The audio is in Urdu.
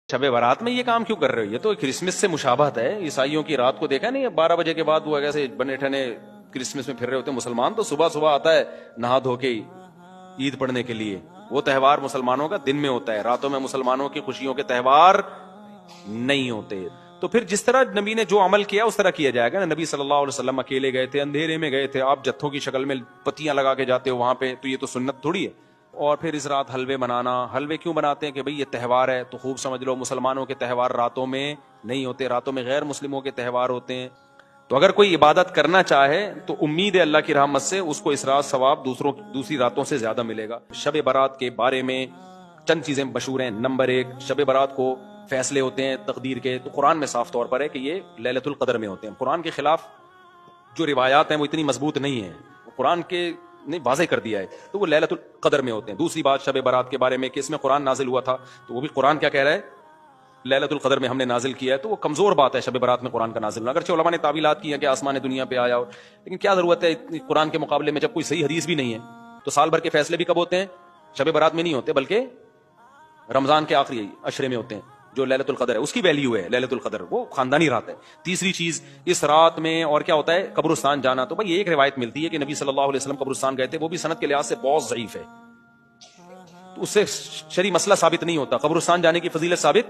شب برات میں یہ کام کیوں کر رہے ہو؟ یہ تو کرسمس سے مشابہت ہے. عیسائیوں کی رات کو دیکھا نہیں، 12 بجے کے بعد وہ ایسے بنے ٹھنے کرسمس میں پھر رہے ہوتے ہیں. مسلمان تو صبح صبح آتا ہے نہا دھو کے عید پڑھنے کے لیے. وہ تہوار مسلمانوں کا دن میں ہوتا ہے، راتوں میں مسلمانوں کی خوشیوں کے تہوار نہیں ہوتے. تو پھر جس طرح نبی نے جو عمل کیا اس طرح کیا جائے گا نا. نبی صلی اللہ علیہ وسلم اکیلے گئے تھے، اندھیرے میں گئے تھے، آپ جتھوں کی شکل میں پتیاں لگا کے جاتے ہو وہاں پہ، تو یہ تو سنت تھوڑی ہے. اور پھر اس رات حلوے بنانا. حلوے کیوں بناتے ہیں؟ کہ بھئی یہ تہوار ہے. تو خوب سمجھ لو مسلمانوں کے تہوار راتوں میں نہیں ہوتے، راتوں میں غیر مسلموں کے تہوار ہوتے ہیں. تو اگر کوئی عبادت کرنا چاہے تو امید ہے اللہ کی رحمت سے اس کو اس رات ثواب دوسری راتوں سے زیادہ ملے گا. شب برات کے بارے میں چند چیزیں مشہور ہیں. نمبر 1، شب برات کو فیصلے ہوتے ہیں تقدیر کے، تو قرآن میں صاف طور پر ہے کہ یہ لیلۃ القدر میں ہوتے ہیں. قرآن کے خلاف جو روایات ہیں وہ اتنی مضبوط نہیں ہیں، قرآن کے نے واضح کر دیا ہے، تو وہ لیلۃ القدر میں ہوتے ہیں. دوسری بات شب برات کے بارے میں کہ اس میں قرآن نازل ہوا تھا، تو وہ بھی قرآن کیا کہہ رہا ہے؟ لیلۃ القدر میں ہم نے نازل کیا ہے. تو وہ کمزور بات ہے شب برات میں قرآن کا نازل ہونا. اگرچہ علماء نے تعویلات کی ہیں کہ آسمان دنیا پہ آیا ہو، لیکن کیا ضرورت ہے قرآن کے مقابلے میں جب کوئی صحیح حدیث بھی نہیں ہے. تو سال بھر کے فیصلے بھی کب ہوتے ہیں؟ شب برات میں نہیں ہوتے، بلکہ رمضان کے آخری عشرے میں ہوتے ہیں. جو لیلۃ القدر ہے اس کی ویلیو ہے لیلۃ القدر، وہ خاندانی رات ہے. تیسری چیز، اس رات میں اور کیا ہوتا ہے؟ قبرستان جانا. تو بھائی ایک روایت ملتی ہے کہ نبی صلی اللہ علیہ وسلم قبرستان گئے تھے، وہ بھی سند کے لحاظ سے بہت ضعیف ہے، تو اس سے شرعی مسئلہ ثابت نہیں ہوتا. قبرستان جانے کی فضیلت ثابت